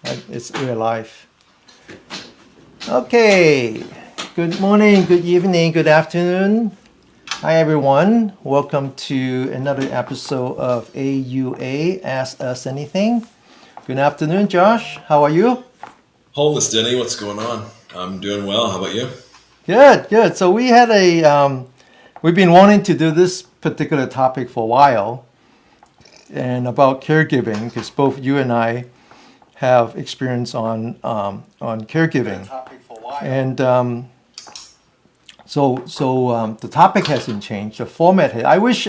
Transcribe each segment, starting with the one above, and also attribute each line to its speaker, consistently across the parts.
Speaker 1: We're live. Okay. Good morning, good evening, good afternoon. Hi everyone. Welcome to another episode of AUA Ask Us Anything. Good afternoon, Josh. How are you?
Speaker 2: Wholeness, Denny. What's going on? I'm doing well. How about you?
Speaker 1: Good. So we had we've been wanting to do this particular topic for a while, and about caregiving, because both you and I have experience on caregiving, and the topic hasn't changed. The format I wish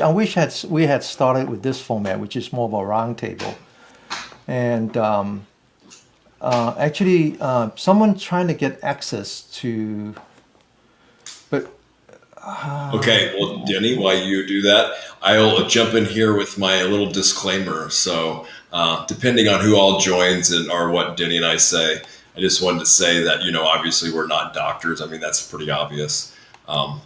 Speaker 1: we had started with this format, which is more of a roundtable, and actually someone trying to get access to, but.
Speaker 2: Okay, well, Denny, while you do that, I'll jump in here with my little disclaimer. So, depending on who all joins or what Denny and I say, I just wanted to say that, obviously we're not doctors. I mean, that's pretty obvious. And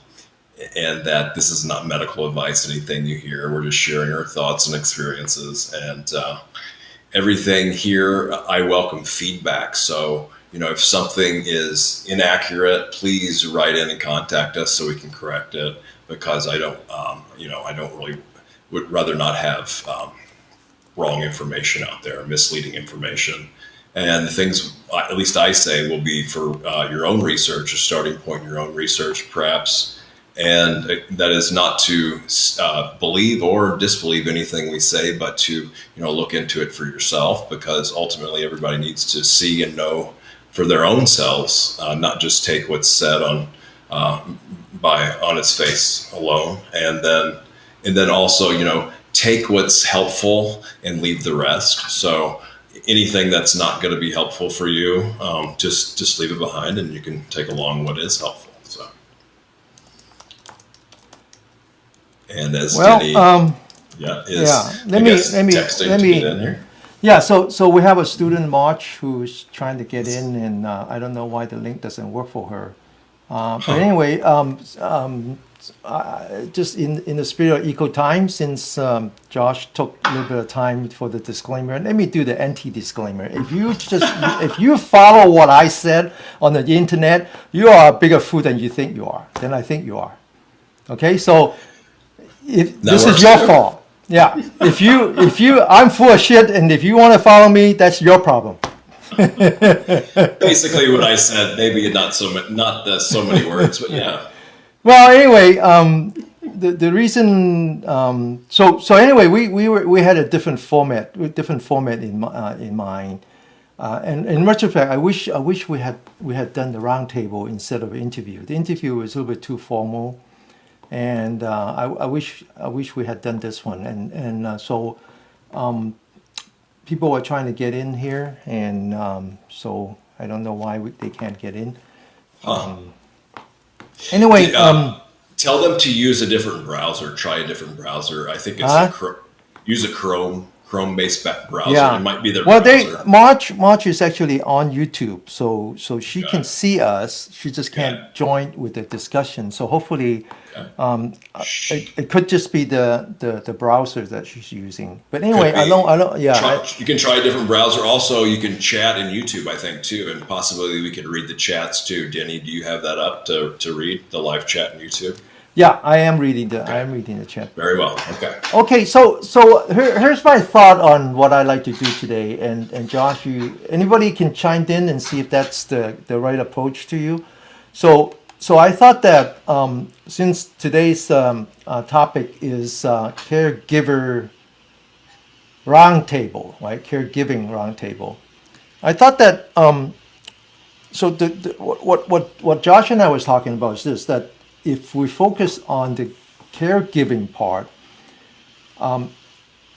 Speaker 2: that this is not medical advice, anything you hear. We're just sharing our thoughts and experiences. And everything here, I welcome feedback. So, if something is inaccurate, please write in and contact us so we can correct it, because I don't really would rather not have wrong information out there, misleading information. And the things, at least I say, will be for your own research, a starting point in your own research, perhaps. And that is not to believe or disbelieve anything we say, but to, look into it for yourself, because ultimately everybody needs to see and know for their own selves, not just take what's said on its face alone, and then also take what's helpful and leave the rest. So anything that's not going to be helpful for you, just leave it behind, and you can take along what is helpful. So, and as Denny,
Speaker 1: let me
Speaker 2: in here.
Speaker 1: Yeah, so we have a student, March, who's trying to get in, and I don't know why the link doesn't work for her. But anyway, just in the spirit of eco time, since Josh took a little bit of time for the disclaimer, let me do the anti-disclaimer. If you follow what I said on the internet, you are a bigger fool than you think you are. Than I think you are. Okay, so this is your fault. Yeah, if you, I'm full of shit, and if you want to follow me, that's your problem.
Speaker 2: Basically, what I said, maybe not so many words, but yeah.
Speaker 1: Well, anyway, the reason, so anyway, we had a different format in mind, and in retrospect, I wish we had done the roundtable instead of interview. The interview was a little bit too formal. And I wish we had done this one, and so people are trying to get in here, and so I don't know why they can't get in. Anyway,
Speaker 2: tell them to use a different browser. Try a different browser. I think it's use a Chrome-based browser.
Speaker 1: Yeah.
Speaker 2: It might be their browser.
Speaker 1: March is actually on YouTube, so she can see us. She just can't join with the discussion. So hopefully, it could just be the browser that she's using. But anyway, I don't. Yeah,
Speaker 2: you can try a different browser. Also, you can chat in YouTube, I think, too, and possibly we could read the chats too. Denny, do you have that up to read the live chat in YouTube?
Speaker 1: Yeah, I am reading the chat.
Speaker 2: Very well. Okay.
Speaker 1: Okay, so here's my thought on what I like to do today, and Josh, anybody can chime in and see if that's the right approach to you. So I thought that since today's topic is caregiver roundtable, right? Caregiving roundtable. I thought that what Josh and I was talking about is this, that if we focus on the caregiving part,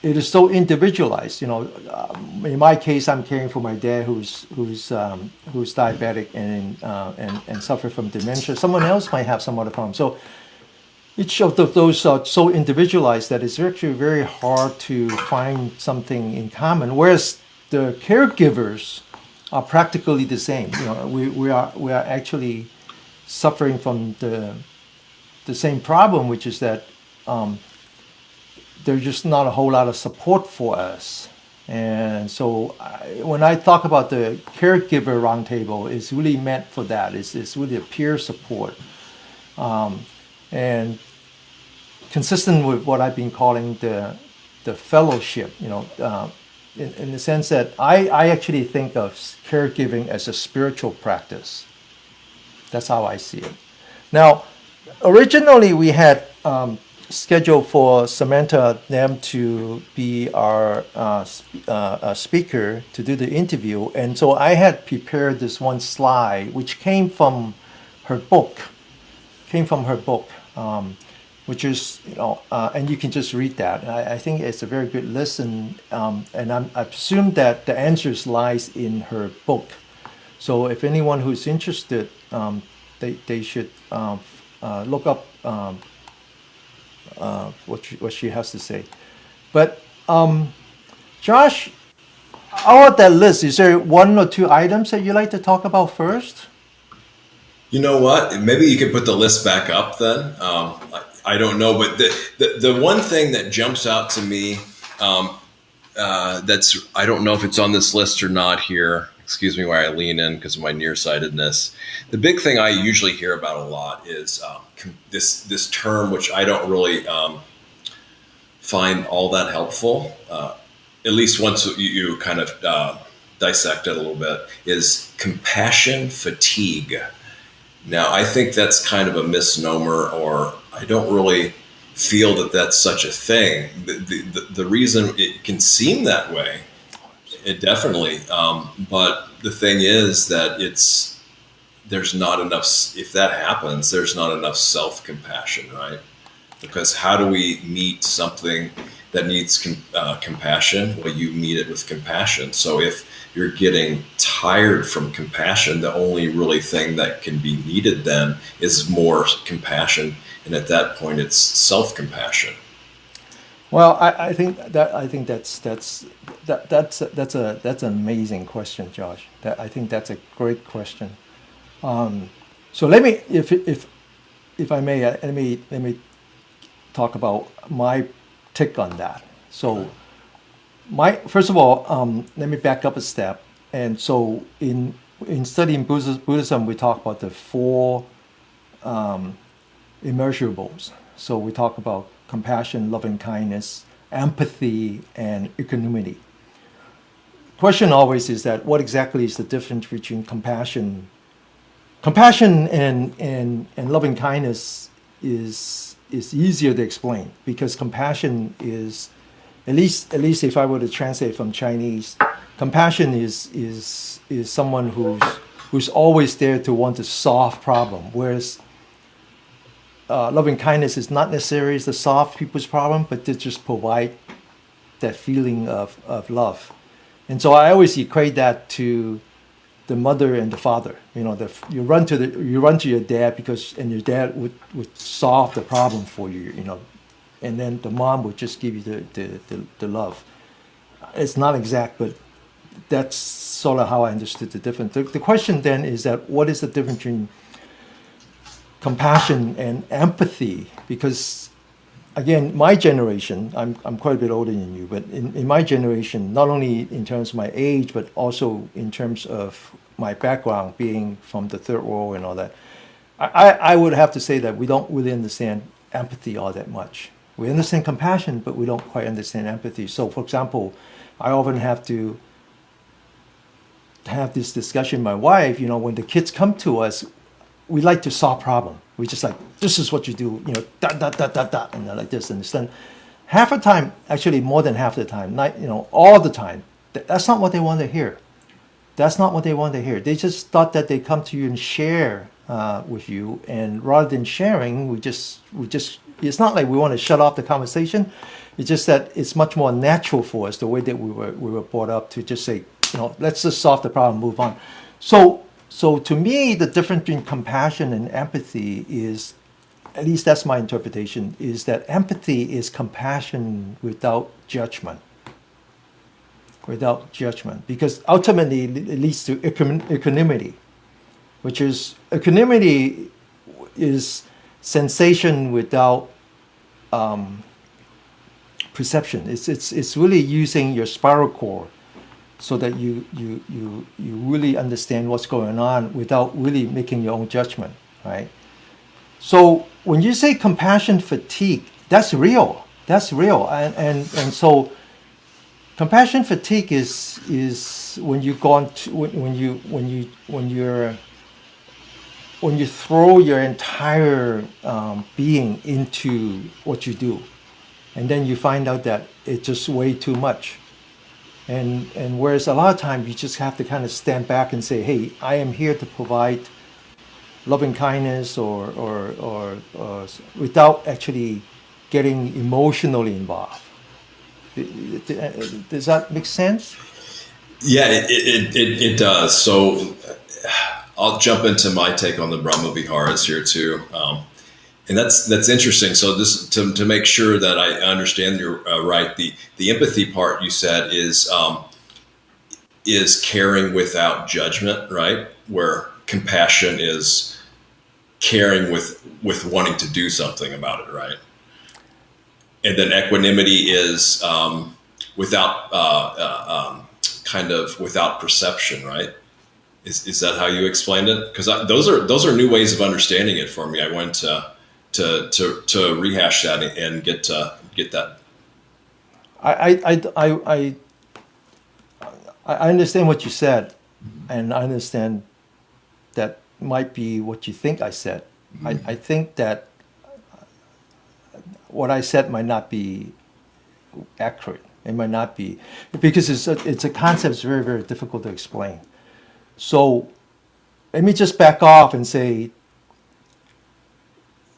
Speaker 1: it is so individualized. In my case, I'm caring for my dad, who's diabetic and suffer from dementia. Someone else might have some other problem. So each of those are so individualized that it's actually very hard to find something in common. Whereas the caregivers are practically the same. We are actually suffering from the same problem, which is that there's just not a whole lot of support for us And so when I talk about the caregiver roundtable, it's really meant for that. It's really a peer support. And consistent with what I've been calling the fellowship, in the sense that I actually think of caregiving as a spiritual practice. That's how I see it. Now, originally we had scheduled for Samantha Nam to be our speaker to do the interview, and so I had prepared this one slide which came from her book. Which is, and you can just read that. I think it's a very good listen, and I assume that the answers lies in her book. So if anyone who's interested, they should look up what she has to say. But Josh, out of that list, is there one or two items that you like to talk about first?
Speaker 2: You know what? Maybe you could put the list back up then. I don't know, but the one thing that jumps out to me, that's, I don't know if it's on this list or not here. Excuse me while I lean in because of my nearsightedness. The big thing I usually hear about a lot is this term, which I don't really find all that helpful, at least once you kind of dissect it a little bit, is compassion fatigue. Now, I think that's kind of a misnomer, or I don't really feel that that's such a thing. The reason it can seem that way, it definitely, but the thing is that there's not enough, if that happens, there's not enough self-compassion, right? Because how do we meet something that needs compassion? Well, you meet it with compassion. So if you're getting tired from compassion, the only really thing that can be needed then is more compassion, and at that point, it's self-compassion.
Speaker 1: Well, I think that's an amazing question, Josh. I think that's a great question. So let me, if I may, let me talk about my take on that. So, first of all, let me back up a step. And so, in studying Buddhism, we talk about the four immeasurables. So we talk about compassion, loving kindness, empathy, and equanimity. Question always is that what exactly is the difference between compassion? Compassion and loving kindness is easier to explain, because compassion is, at least if I were to translate from Chinese, compassion is someone who's always there to want to solve problem, whereas loving kindness is not necessarily to solve people's problem, but to just provide that feeling of love. And so I always equate that to the mother and the father. You run to your dad and your dad would solve the problem for you. And then the mom would just give you the love. It's not exact, but that's sort of how I understood the difference. The question then is that what is the difference between compassion and empathy? Because again, my generation, I'm quite a bit older than you, but in my generation, not only in terms of my age, but also in terms of my background being from the third world and all that, I would have to say that we don't really understand empathy all that much. We understand compassion, but we don't quite understand empathy. So for example, I often have to have this discussion with my wife, when the kids come to us, we like to solve problem. We just like, this is what you do, and like this. And then half the time, actually more than half the time, all the time, that's not what they want to hear. That's not what they want to hear. They just thought that they come to you and share with you, and rather than sharing, we just. It's not like we want to shut off the conversation. It's just that it's much more natural for us, the way that we were brought up, to just say, let's just solve the problem, move on. So to me, the difference between compassion and empathy is, at least that's my interpretation, is that empathy is compassion without judgment. Without judgment. Because ultimately it leads to equanimity, which is, equanimity is sensation without perception. It's really using your spiral cord so that you really understand what's going on without really making your own judgment, right? So when you say compassion fatigue, that's real. That's real. And so compassion fatigue is when you throw your entire being into what you do, and then you find out that it's just way too much. And whereas a lot of times you just have to kind of stand back and say, hey, I am here to provide loving kindness or without actually getting emotionally involved. Does that make sense?
Speaker 2: Yeah, it does. So I'll jump into my take on the Brahmaviharas here too. And that's interesting. So this to make sure that I understand you're right. The empathy part you said is caring without judgment, right? Where compassion is caring with wanting to do something about it, right? And then equanimity is without kind of without perception, right? Is that how you explained it? Because those are new ways of understanding it for me. I went to rehash that and get that.
Speaker 1: I understand what you said, and I understand that might be what you think I said. Mm-hmm. I think that what I said might not be accurate. It might not be, because it's a concept that's very, very difficult to explain. So let me just back off and say,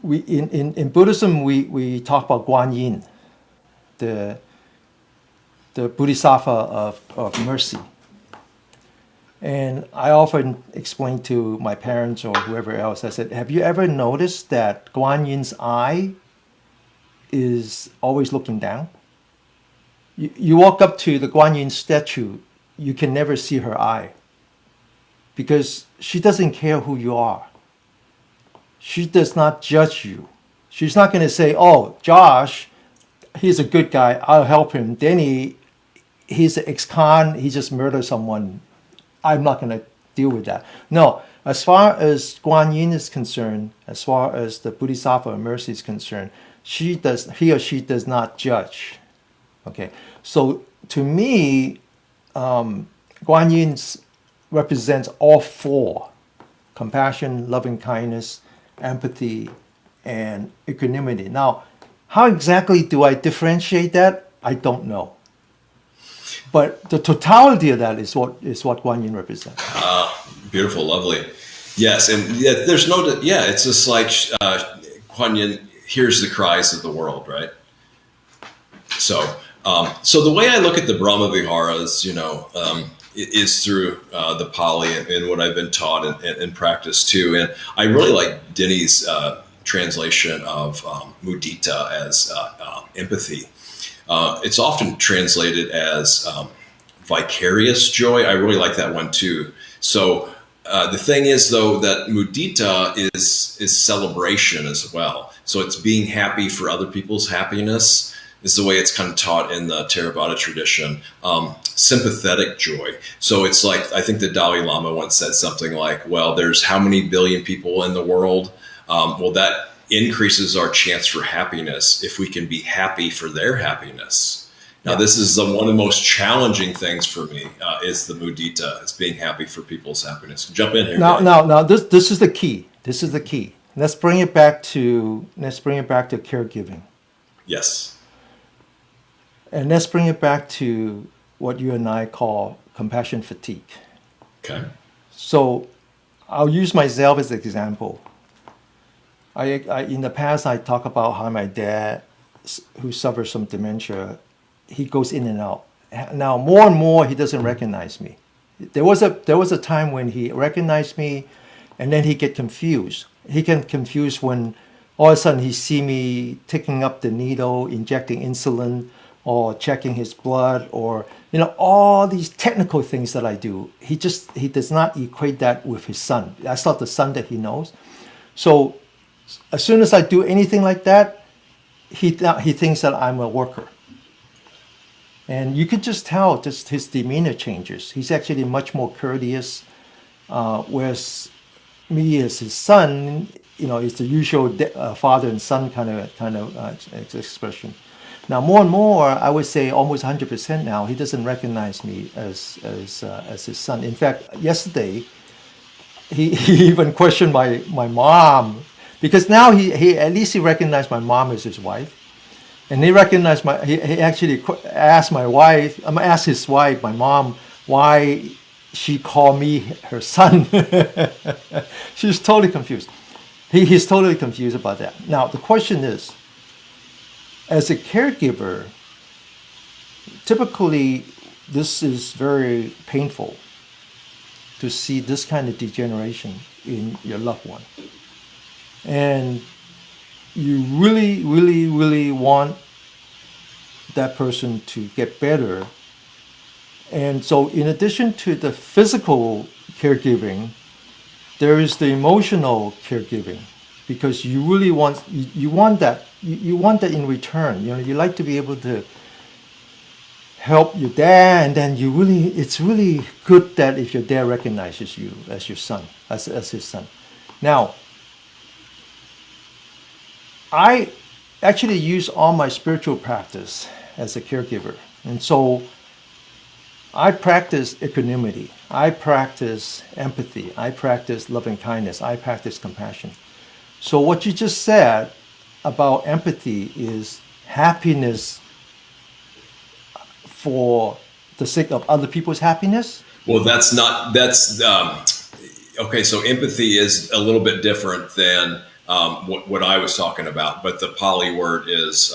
Speaker 1: in Buddhism we talk about Guan Yin, the Bodhisattva of mercy. And I often explain to my parents or whoever else, I said, have you ever noticed that Guan Yin's eye is always looking down? You walk up to the Guan Yin statue, you can never see her eye, because she doesn't care who you are. She does not judge you. She's not going to say, oh, Josh, he's a good guy, I'll help him. Denny, he's an ex-con, he just murdered someone, I'm not going to deal with that. No, as far as Guan Yin is concerned, as far as the Bodhisattva of mercy is concerned, he or she does not judge. Okay, so to me, Guan Yin represents all four: compassion, loving kindness, empathy, and equanimity. Now, how exactly do I differentiate that? I don't know. But the totality of that is what Guan Yin represents.
Speaker 2: Beautiful, lovely. Yes, and there's no, it's just like Guan Yin hears the cries of the world, right? So the way I look at the Brahmaviharas, is through the Pali and what I've been taught and practiced too. And I really like Denny's translation of mudita as empathy. It's often translated as vicarious joy. I really like that one too. So the thing is, though, that mudita is celebration as well. So it's being happy for other people's happiness. Is the way it's kind of taught in the Theravada tradition. Sympathetic joy. So it's like, I think the Dalai Lama once said something like, well, there's how many billion people in the world? Well, that increases our chance for happiness if we can be happy for their happiness. Now, this is one of the most challenging things for me, is the mudita. It's being happy for people's happiness. Jump in here.
Speaker 1: Now, this is the key. This is the key. Let's bring it back to caregiving.
Speaker 2: Yes.
Speaker 1: And let's bring it back to what you and I call compassion fatigue.
Speaker 2: Okay.
Speaker 1: So I'll use myself as an example. I in the past, I talk about how my dad, who suffers from dementia, he goes in and out. Now, more and more, he doesn't recognize me. There was a time when he recognized me, and then he get confused. He get confused when all of a sudden he see me taking up the needle, injecting insulin, or checking his blood, or all these technical things that I do. He does not equate that with his son. That's not the son that he knows. So as soon as I do anything like that, he thinks that I'm a worker. And you could just tell, just his demeanor changes. He's actually much more courteous, whereas me as his son, it's the usual father and son kind of expression. Now, more and more, I would say almost 100% now, he doesn't recognize me as his son. In fact, yesterday, he even questioned my mom, because now he at least he recognized my mom as his wife. And he recognized he actually asked asked his wife, my mom, why she called me her son. She's totally confused. He's totally confused about that. Now, the question is, as a caregiver, typically this is very painful to see this kind of degeneration in your loved one. And you really, really, really want that person to get better. And so in addition to the physical caregiving, there is the emotional caregiving, because you really want that in return. You like to be able to help your dad, and then it's really good that if your dad recognizes you as your son, as his son. Now, I actually use all my spiritual practice as a caregiver. And so I practice equanimity, I practice empathy, I practice loving kindness, I practice compassion. So what you just said about empathy is happiness for the sake of other people's happiness?
Speaker 2: Well, okay. So empathy is a little bit different than what I was talking about, but the Pali word is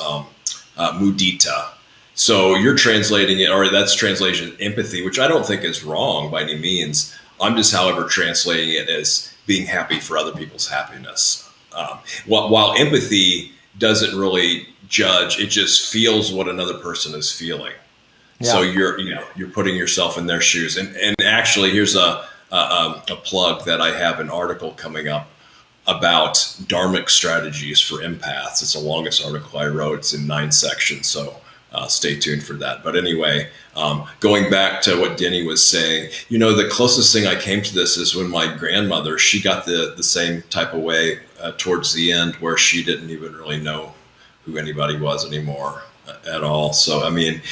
Speaker 2: mudita. So you're translating it, or that's translation empathy, which I don't think is wrong by any means. I'm just, however, translating it as being happy for other people's happiness. While empathy doesn't really judge, it just feels what another person is feeling. Yeah. So you're putting yourself in their shoes. And actually, here's a plug that I have an article coming up about dharmic strategies for empaths. It's the longest article I wrote. It's in 9 sections. So stay tuned for that. But anyway, going back to what Denny was saying, the closest thing I came to this is when my grandmother, she got the same type of way towards the end, where she didn't even really know who anybody was anymore at all. So, I mean,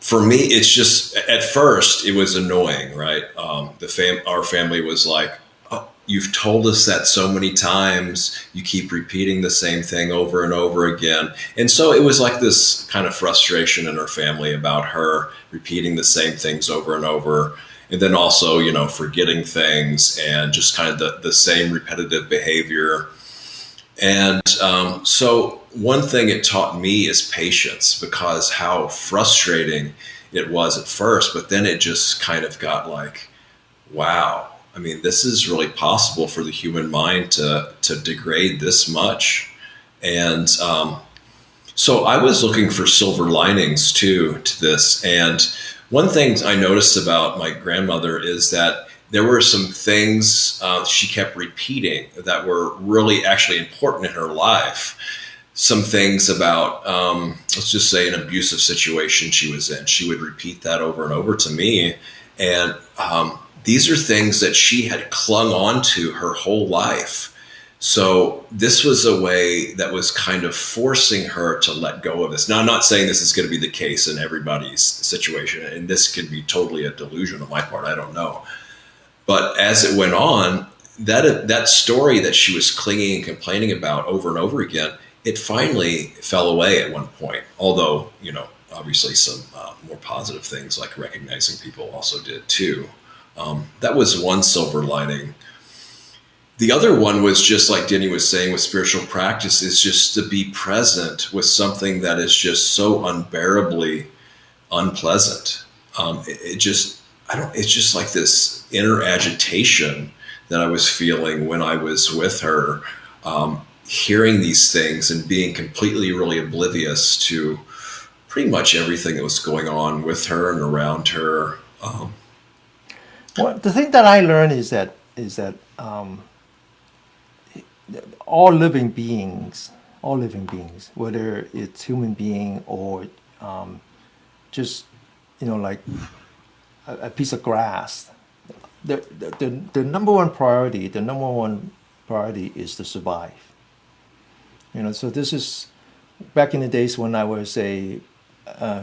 Speaker 2: for me, it's just, at first it was annoying, right? Our family was like, oh, you've told us that so many times, you keep repeating the same thing over and over again. And so it was like this kind of frustration in our family about her repeating the same things over and over. And then also, forgetting things and just kind of the same repetitive behavior. And so one thing it taught me is patience, because how frustrating it was at first, but then it just kind of got like, wow, I mean, this is really possible for the human mind to degrade this much. And so I was looking for silver linings too to this. And one thing I noticed about my grandmother is that there were some things she kept repeating that were really actually important in her life. Some things about, let's just say, an abusive situation she was in. She would repeat that over and over to me. And these are things that she had clung on to her whole life. So this was a way that was kind of forcing her to let go of this. Now, I'm not saying this is going to be the case in everybody's situation, and this could be totally a delusion on my part. I don't know. But as it went on, that story that she was clinging and complaining about over and over again, it finally fell away at one point. Although, obviously some more positive things like recognizing people also did too. That was one silver lining. The other one was just like Denny was saying with spiritual practice, is just to be present with something that is just so unbearably unpleasant. It's just like this inner agitation that I was feeling when I was with her, hearing these things and being completely really oblivious to pretty much everything that was going on with her and around her.
Speaker 1: Well, the thing that I learned is that all living beings, whether it's human being or just, like a piece of grass. The number one priority is to survive. So this is back in the days when I was a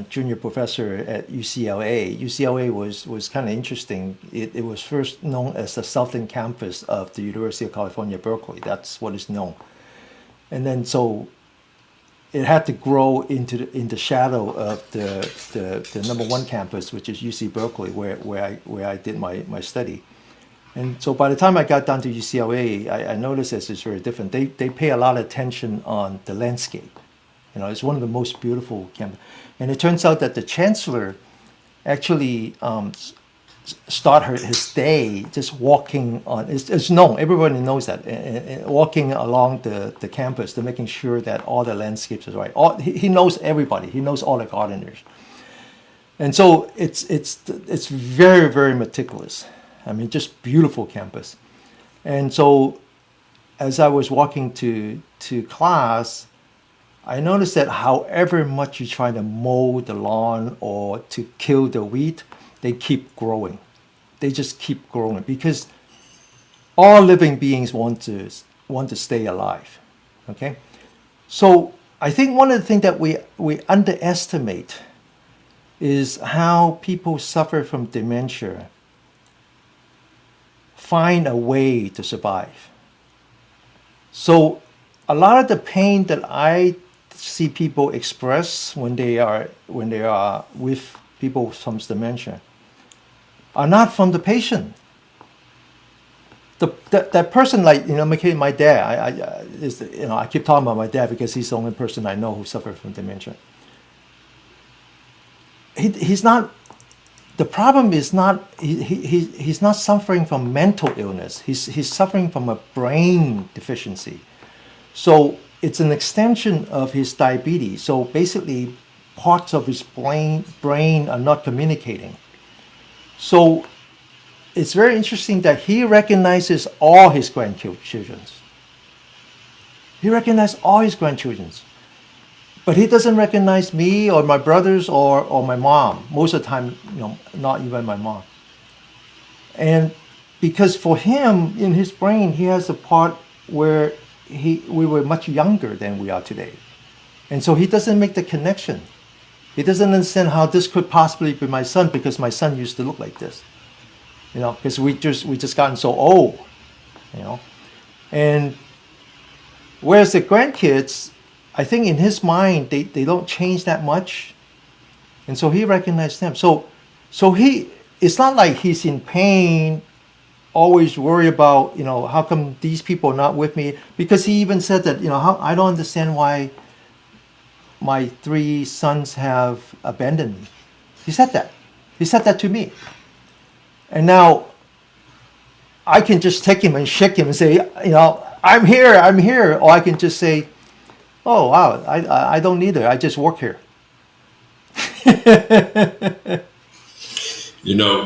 Speaker 1: junior professor at UCLA. UCLA was kind of interesting. It was first known as the southern campus of the University of California, Berkeley. That's what is known. And then so it had to grow in the shadow of the number one campus, which is UC Berkeley, where I did my study. And so by the time I got down to UCLA, I noticed this is very different. They pay a lot of attention on the landscape. It's one of the most beautiful campuses. And it turns out that the chancellor actually start his day just walking on, it's known, everybody knows that, walking along the campus to making sure that all the landscapes are right. He knows everybody. He knows all the gardeners. And so it's very, very meticulous. I mean, just beautiful campus. And so as I was walking to class, I noticed that however much you try to mow the lawn or to kill the weed, they keep growing. They just keep growing because all living beings want to stay alive. Okay? So I think one of the things that we underestimate is how people suffer from dementia find a way to survive. So a lot of the pain that I see people express when they are with people with dementia are not from the patient. That person, like my dad, I keep talking about my dad because he's the only person I know who suffers from dementia. He's not. The problem is not he's not suffering from mental illness. He's suffering from a brain deficiency. So it's an extension of his diabetes. So basically, parts of his brain are not communicating. So it's very interesting that he recognizes all his grandchildren. He recognizes all his grandchildren. But he doesn't recognize me or my brothers or my mom. Most of the time, not even my mom. And because for him, in his brain, he has a part where we were much younger than we are today. And so he doesn't make the connection. He doesn't understand how this could possibly be my son because my son used to look like this. Because we just gotten so old. And whereas the grandkids, I think in his mind, they don't change that much. And so he recognized them. So it's not like he's in pain, always worry about, how come these people are not with me? Because he even said that, I don't understand why my 3 sons have abandoned me. He said that. He said that to me. And now I can just take him and shake him and say, I'm here. Or I can just say, oh, wow, I don't need it. I just work here.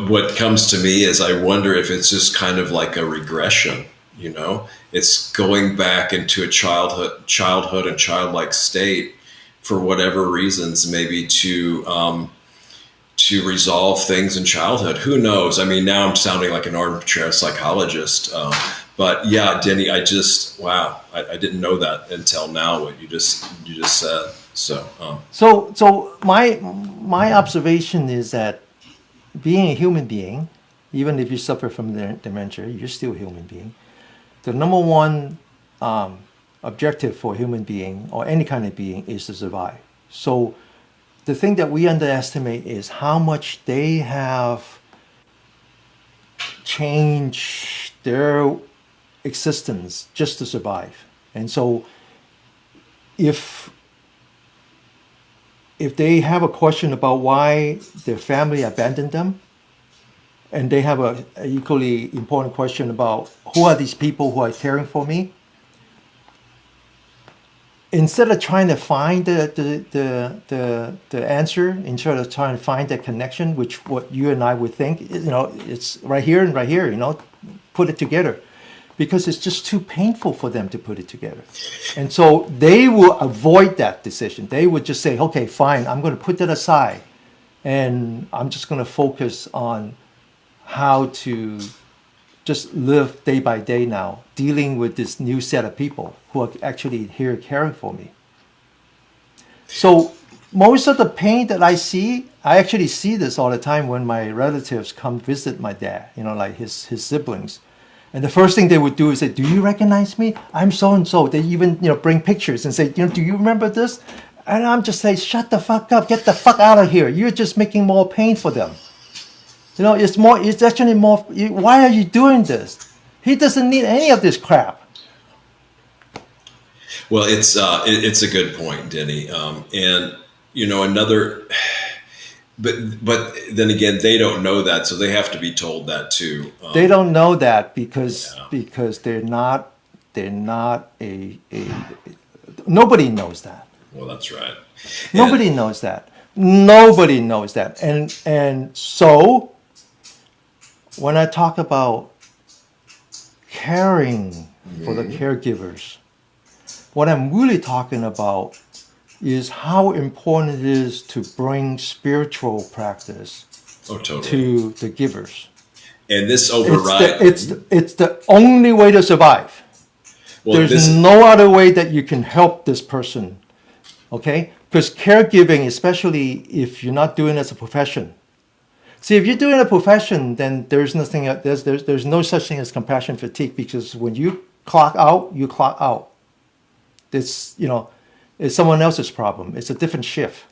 Speaker 2: What comes to me is I wonder if it's just kind of like a regression, It's going back into a childhood and childlike state for whatever reasons, maybe to resolve things in childhood. Who knows? I mean, now I'm sounding like an armchair psychologist. But yeah, Denny, I didn't know that until now, what you just said. So
Speaker 1: my observation is that being a human being, even if you suffer from dementia, you're still a human being. The number one objective for a human being or any kind of being is to survive. So the thing that we underestimate is how much they have changed their existence just to survive. And so if they have a question about why their family abandoned them, and they have an equally important question about who are these people who are caring for me, instead of trying to find the answer, instead of trying to find that connection, which what you and I would think, it's right here and right here, put it together. Because it's just too painful for them to put it together. And so they will avoid that decision. They would just say, okay, fine, I'm going to put that aside. And I'm just going to focus on how to just live day by day now, dealing with this new set of people who are actually here caring for me. So most of the pain that I see, I actually see this all the time when my relatives come visit my dad, like his siblings. And the first thing they would do is say, "Do you recognize me? I'm so-and-so." They even, bring pictures and say, "Do you remember this?" And I'm just saying, "Shut the fuck up. Get the fuck out of here. You're just making more pain for them." It's actually more, why are you doing this? He doesn't need any of this crap.
Speaker 2: Well, it's a good point, Denny. And another, but then again, they don't know that, so they have to be told that too.
Speaker 1: They don't know that because they're not a nobody knows that.
Speaker 2: Well, that's right.
Speaker 1: Nobody knows that. Nobody knows that. And so when I talk about caring for the caregivers, what I'm really talking about is how important it is to bring spiritual practice to the givers.
Speaker 2: And this overrides.
Speaker 1: It's the only way to survive. Well, There's no other way that you can help this person, okay? Because caregiving, especially if you're not doing it as a profession. See, if you're doing a profession, then there's no such thing as compassion fatigue, because when you clock out, you clock out. It's someone else's problem. It's a different shift.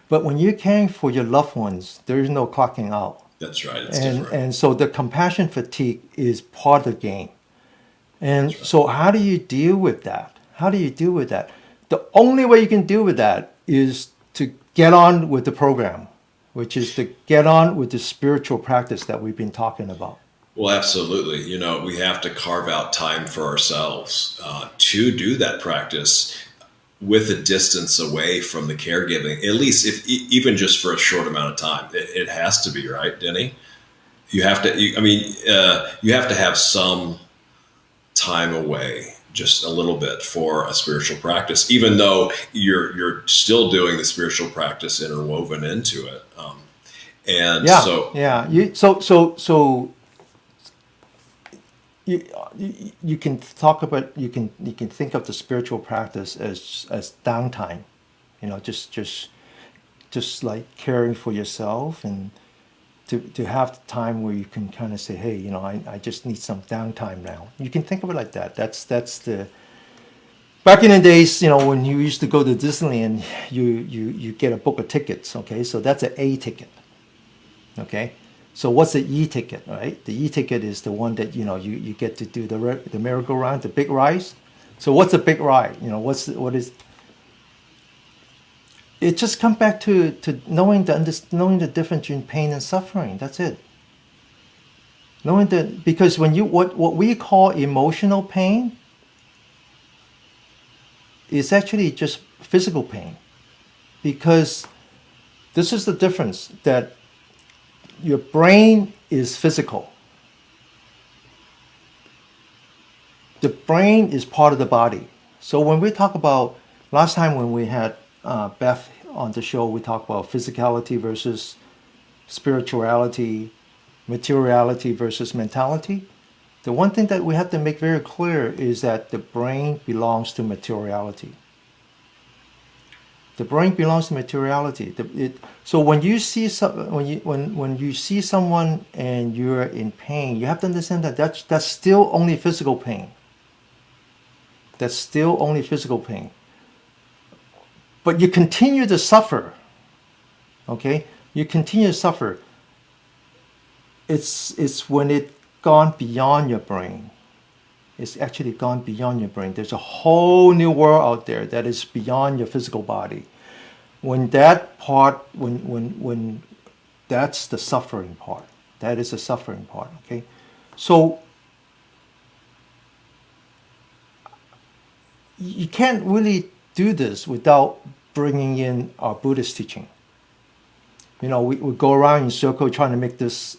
Speaker 1: But when you're caring for your loved ones, there is no clocking out.
Speaker 2: That's right. It's different.
Speaker 1: And so the compassion fatigue is part of the game. And so how do you deal with that? How do you deal with that? The only way you can deal with that is to get on with the program, which is to get on with the spiritual practice that we've been talking about.
Speaker 2: Well, absolutely. We have to carve out time for ourselves to do that practice with a distance away from the caregiving, at least even just for a short amount of time. It has to be, right, Denny? You have to have some time away, just a little bit, for a spiritual practice, even though you're still doing the spiritual practice interwoven into it.
Speaker 1: You can talk about, you can think of the spiritual practice as downtime, just like caring for yourself, and to have the time where you can kind of say, hey, I just need some downtime now. You can think of it like that. That's the back in the days, when you used to go to Disneyland, you get a book of tickets. Okay, so that's an A ticket. Okay. So what's the E ticket, right? The E ticket is the one that, you get to do the merry-go-round, the big rides. So what's a big ride? What is? It just comes back to knowing the difference between pain and suffering. That's it. Knowing that, because when what we call emotional pain is actually just physical pain, because this is the difference, that your brain is physical. The brain is part of the body. So when we talk about, last time when we had Beth on the show, we talked about physicality versus spirituality, materiality versus mentality. The one thing that we have to make very clear is that the brain belongs to materiality. The brain belongs to materiality. So when you see when you see someone and you're in pain, you have to understand that that's still only physical pain. That's still only physical pain. But you continue to suffer. Okay, you continue to suffer. It's when it's gone beyond your brain. It's actually gone beyond your brain. There's a whole new world out there that is beyond your physical body. When that part, when that's the suffering part. That is the suffering part, okay? So you can't really do this without bringing in our Buddhist teaching. We go around in circle trying to make this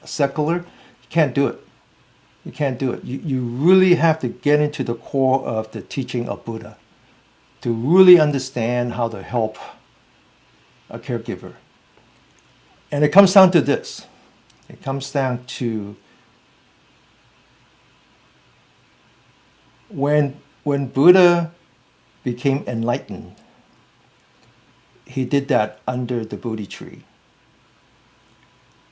Speaker 1: secular. You can't do it. You can't do it. You really have to get into the core of the teaching of Buddha to really understand how to help a caregiver. And it comes down to this. It comes down to when Buddha became enlightened, he did that under the Bodhi tree.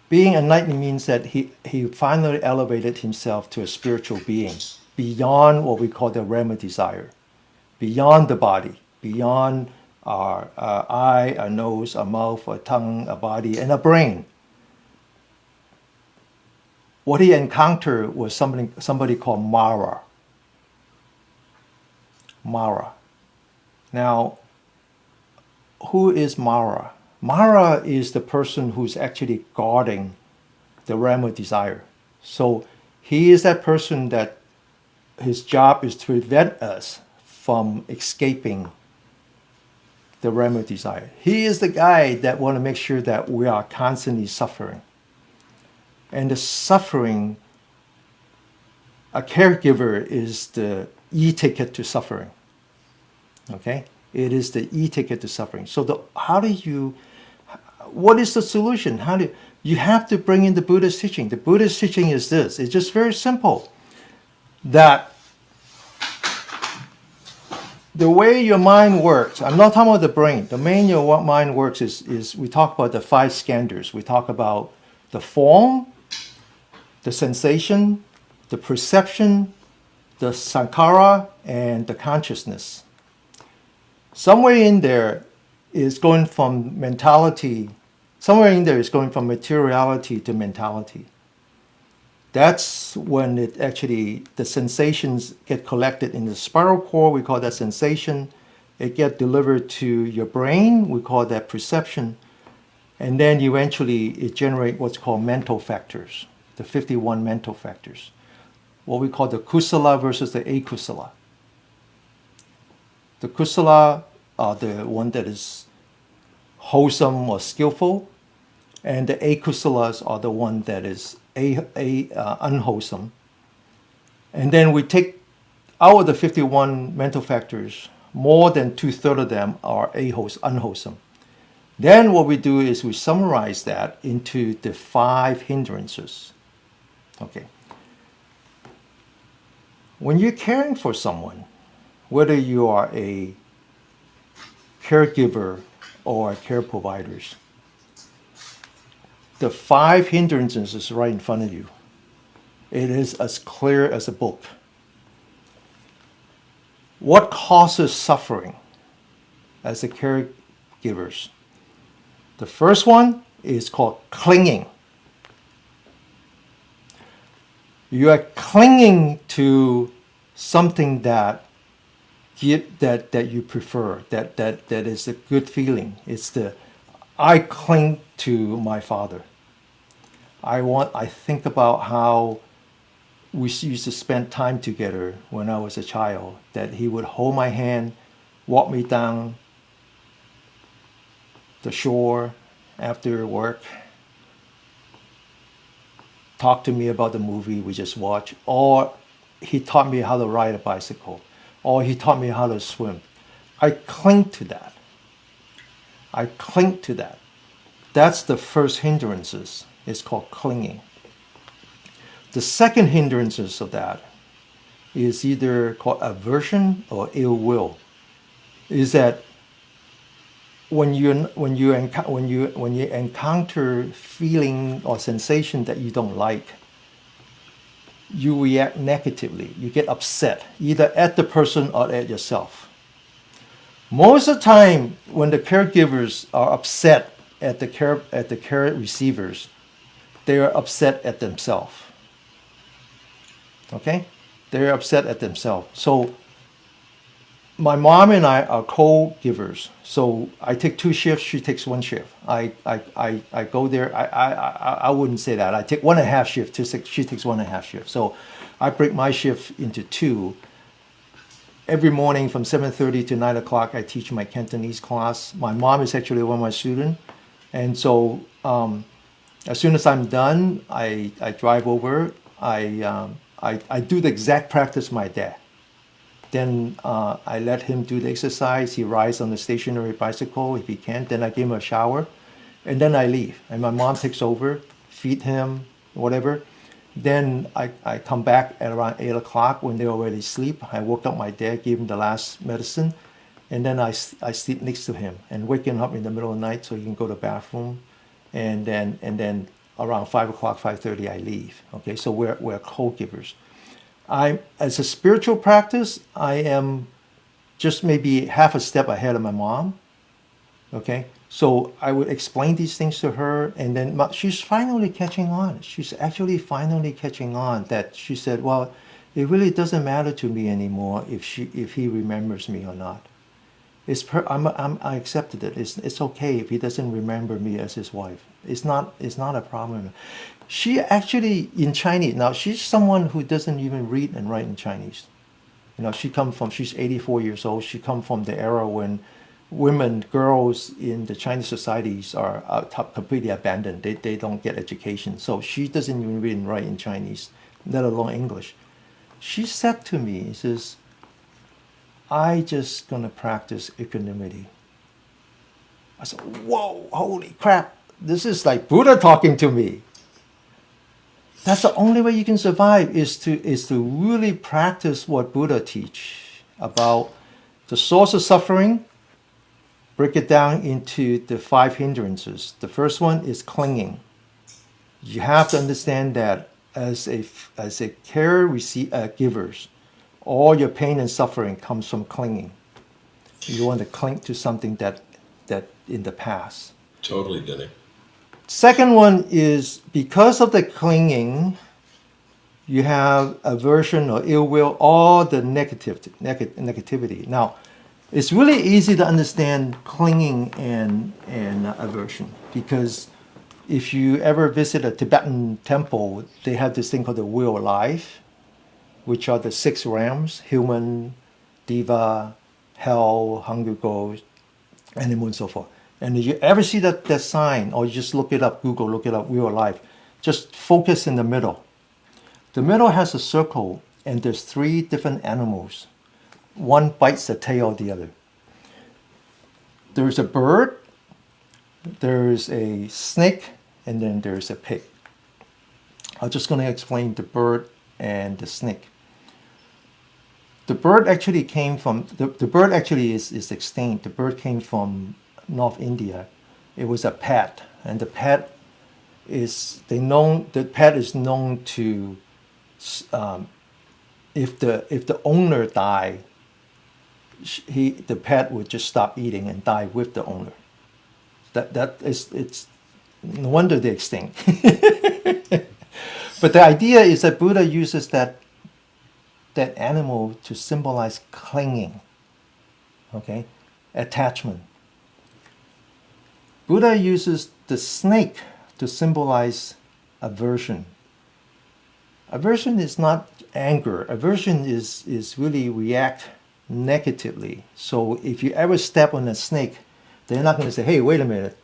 Speaker 1: Being enlightened means that he finally elevated himself to a spiritual being, beyond what we call the realm of desire, beyond the body, beyond our eye, our nose, our mouth, our tongue, our body, and our brain. What he encountered was somebody called Mara. Mara. Now, who is Mara? Mara is the person who's actually guarding the realm of desire. So he is that person that his job is to prevent us from escaping the realm of desire. He is the guy that want to make sure that we are constantly suffering. And the suffering, a caregiver is the e-ticket to suffering. Okay? It is the e-ticket to suffering. So what is the solution? You have to bring in the Buddha's teaching. The Buddha's teaching is this. It's just very simple. That the way your mind works, I'm not talking about the brain. The way your mind works is we talk about the 5 skandhas. We talk about the form, the sensation, the perception, the sankhara, and the consciousness. Somewhere in there is going from mentality, somewhere in there is going from materiality to mentality. That's when the sensations get collected in the spiral cord, we call that sensation. It gets delivered to your brain, we call that perception. And then eventually it generates what's called mental factors, the 51 mental factors. What we call the kusala versus the akusala. The kusala are the one that is wholesome or skillful, and the akusalas are the one that is unwholesome. And then we take out of the 51 mental factors, more than 2/3 of them are unwholesome. Then what we do is we summarize that into the 5 hindrances. Okay. When you're caring for someone, whether you are a caregiver or care providers, the 5 hindrances is right in front of you. It is as clear as a book. What causes suffering as the caregivers? The first one is called clinging. You are clinging to something that you prefer, that is a good feeling. It's I cling to my father. I think about how we used to spend time together when I was a child, that he would hold my hand, walk me down the shore after work, talk to me about the movie we just watched, or he taught me how to ride a bicycle, or he taught me how to swim. I cling to that. I cling to that. That's the first hindrances. It's called clinging. The second hindrances of that is either called aversion or ill will. Is that when you encounter feeling or sensation that you don't like, you react negatively. You get upset, either at the person or at yourself. Most of the time, when the caregivers are upset at the care receivers, they are upset at themselves. Okay, they're upset at themselves. So my mom and I are co-givers. So I take 2 shifts, she takes 1 shift. I go there. I wouldn't say that. I take 1.5 shifts, she takes 1.5 shifts. So I break my shift into 2. Every morning from 7:30 to 9 o'clock, I teach my Cantonese class. My mom is actually one of my students. And so as soon as I'm done, I drive over. I do the exact practice my dad. Then I let him do the exercise. He rides on the stationary bicycle if he can. Then I give him a shower, and then I leave. And my mom takes over, feed him, whatever. Then I come back at around 8 o'clock when they're already asleep. I woke up my dad, gave him the last medicine, and then I sleep next to him and wake him up in the middle of the night so he can go to the bathroom. And then around 5 o'clock, 5:30, I leave. Okay, so we're co-givers. As a spiritual practice, I am just maybe half a step ahead of my mom. Okay, so I would explain these things to her, and then she's finally catching on. She's actually finally catching on that she said, well, it really doesn't matter to me anymore if he remembers me or not. I accepted it. It's okay if he doesn't remember me as his wife. It's not a problem. She actually, in Chinese, now she's someone who doesn't even read and write in Chinese. She's 84 years old. She comes from the era when women, girls in the Chinese societies are completely abandoned. They don't get education. So she doesn't even read and write in Chinese, let alone English. She said to me, she says, I just gonna practice equanimity. I said, whoa, holy crap. This is like Buddha talking to me. That's the only way you can survive is to really practice what Buddha teach about the source of suffering. Break it down into the 5 hindrances. The first one is clinging. You have to understand that as a givers, all your pain and suffering comes from clinging. You want to cling to something that in the past.
Speaker 2: Totally, Denny.
Speaker 1: Second one is because of the clinging, you have aversion or ill will, all the negativity. Now, it's really easy to understand clinging and aversion because if you ever visit a Tibetan temple, they have this thing called the Wheel of Life, which are the 6 realms: human, deva, hell, hungry ghost, animal, and so forth. And if you ever see that sign, or you just look it up, Google, look it up, Wheel of Life, just focus in the middle. The middle has a circle, and there's 3 different animals. One bites the tail of the other. There's a bird, there's a snake, and then there's a pig. I'm just going to explain the bird and the snake. The bird actually came from, the bird actually is extinct. The bird came from North India. It was a pet, and the pet is known to, if the owner died, the pet would just stop eating and die with the owner. It's no wonder they're extinct. But the idea is that Buddha uses that animal to symbolize clinging, okay, attachment. Buddha uses the snake to symbolize aversion. Aversion is not anger. Aversion is really react negatively. So if you ever step on a snake, they're not going to say, "Hey, wait a minute.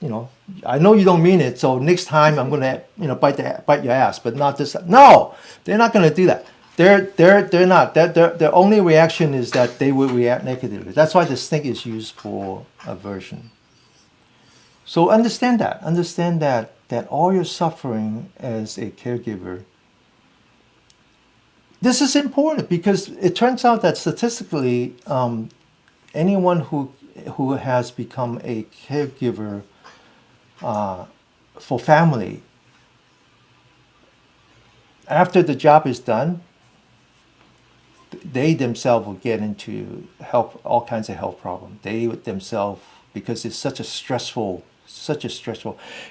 Speaker 1: I know you don't mean it. So next time I'm going to bite your ass, but not this." No, they're not going to do that. They're not. Their only reaction is that they will react negatively. That's why the snake is used for aversion. So understand that all your suffering as a caregiver. This is important because it turns out that statistically, anyone who has become a caregiver for family, after the job is done, they themselves will get into all kinds of health problems. They themselves, because it's such a stressful,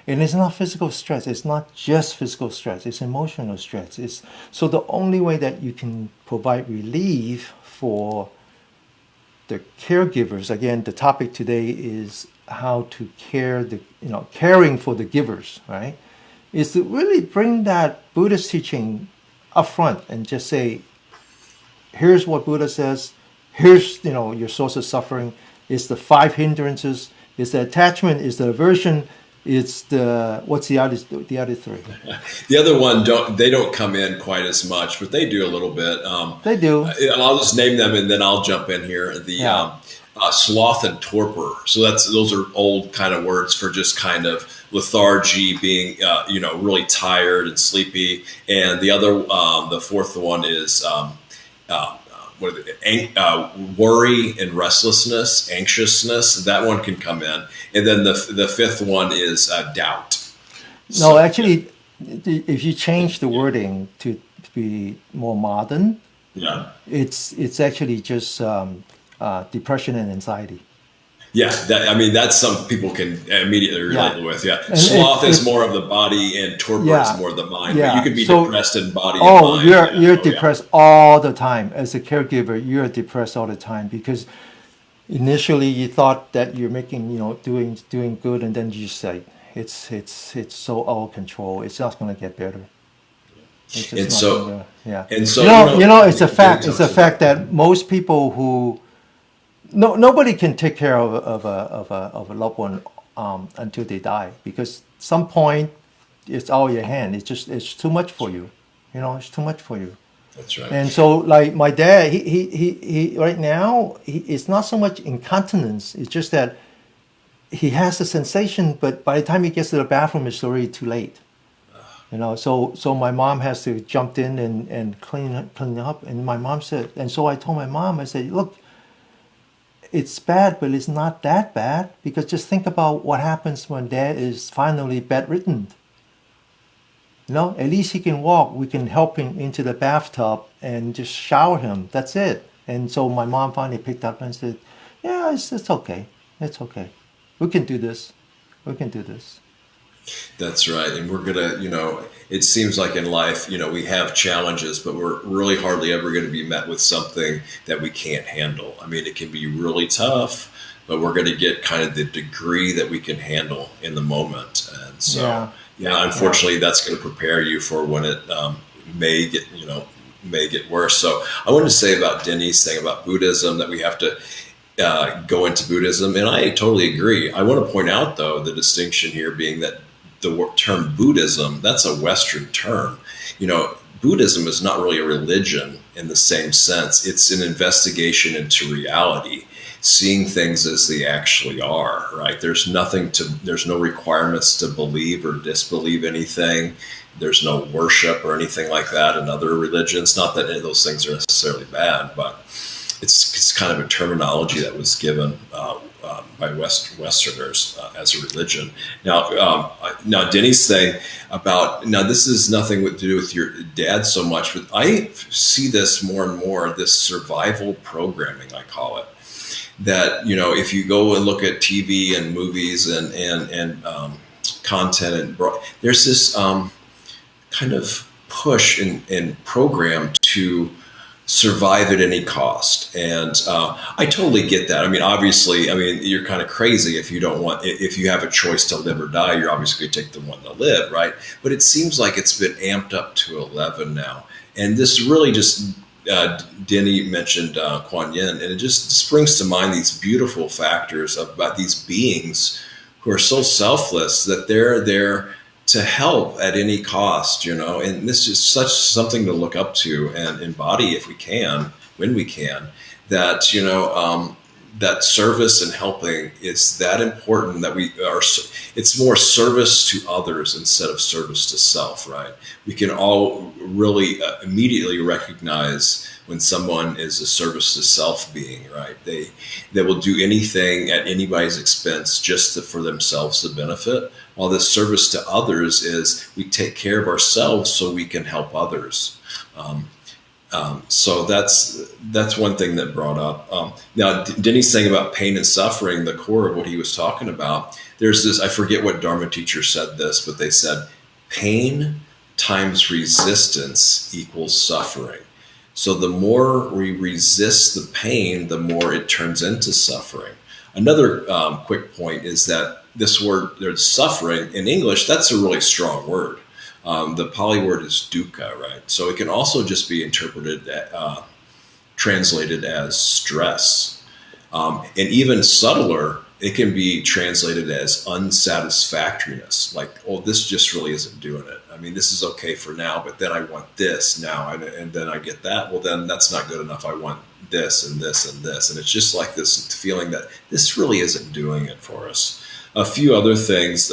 Speaker 1: and it's not physical stress. It's not just physical stress. It's emotional stress. So the only way that you can provide relief for the caregivers, again, the topic today is how to caring for the givers, right? Is to really bring that Buddhist teaching up front and just say, here's what Buddha says, here's your source of suffering, it's the 5 hindrances, it's the attachment, it's the aversion, It's what's the other three?
Speaker 2: The other one don't come in quite as much, but they do a little bit.
Speaker 1: They do.
Speaker 2: I'll just name them and then I'll jump in here. Sloth and torpor. So those are old kind of words for just kind of lethargy, being really tired and sleepy. And the fourth one is worry and restlessness, anxiousness. That one can come in, and then the fifth one is doubt.
Speaker 1: No, actually, if you change the wording to be more modern, it's actually just depression and anxiety.
Speaker 2: Yeah, that's some people can immediately relate with. Yeah, and sloth is more of the body, and torpor is more of the mind. Yeah. But you could be depressed in body and mind.
Speaker 1: You're depressed all the time. As a caregiver, you're depressed all the time because initially you thought that you're making, doing good, and then you say it's so out of control. It's not going to get better. It's so it's a fact. It's a fact that most people who nobody can take care of a loved one until they die, because some point it's out of your hand. It's too much for you. It's too much for you.
Speaker 2: That's right.
Speaker 1: And so, like my dad, he right now it's not so much incontinence. It's just that he has a sensation, but by the time he gets to the bathroom, it's already too late. So my mom has to jump in and clean up. And my mom said, and so I told my mom, I said, look, it's bad, but it's not that bad, because just think about what happens when dad is finally bedridden. At least he can walk. We can help him into the bathtub and just shower him. That's it. And so my mom finally picked up and said, yeah, it's okay. It's okay. We can do this. We can do this.
Speaker 2: That's right. And we're going to, it seems like in life, we have challenges, but we're really hardly ever going to be met with something that we can't handle. I mean, it can be really tough, but we're going to get kind of the degree that we can handle in the moment. And so, unfortunately, that's going to prepare you for when it may get worse. So I wanted to say about Denny's thing about Buddhism, that we have to go into Buddhism. And I totally agree. I want to point out, though, the distinction here being that the term Buddhism, that's a Western term. Buddhism is not really a religion in the same sense. It's an investigation into reality, seeing things as they actually are, right? There's no requirements to believe or disbelieve anything. There's no worship or anything like that in other religions. Not that any of those things are necessarily bad, but it's kind of a terminology that was given by Westerners as a religion. Now Denny's thing about, this is nothing to do with your dad so much, but I see this more and more, this survival programming, I call it. That, if you go and look at TV and movies and content, there's this kind of push and program to survive at any cost. And I totally get that. I mean, obviously, you're kind of crazy if you have a choice to live or die, you're obviously going to take the one to live, right? But it seems like it's been amped up to 11 now. And this really just, Denny mentioned Kuan Yin, and it just brings to mind these beautiful factors about these beings who are so selfless that they're there to help at any cost, and this is such something to look up to and embody if we can, when we can, that, that service and helping is that important, that it's more service to others instead of service to self, right? We can all really immediately recognize when someone is a service to self being, right? They will do anything at anybody's expense just for themselves to benefit, while the service to others is we take care of ourselves so we can help others. So that's one thing that brought up. Now, Denny's saying about pain and suffering, the core of what he was talking about, there's this, I forget what Dharma teacher said this, but they said pain times resistance equals suffering. So the more we resist the pain, the more it turns into suffering. Another quick point is that this word, there's suffering in English, that's a really strong word. The Pali word is dukkha, right? So it can also just be interpreted, translated as stress. And even subtler, it can be translated as unsatisfactoriness. Like, oh, this just really isn't doing it. I mean, this is okay for now, but then I want this now, and then I get that. Well, then that's not good enough. I want this and this and this. And it's just like this feeling that this really isn't doing it for us. A few other things,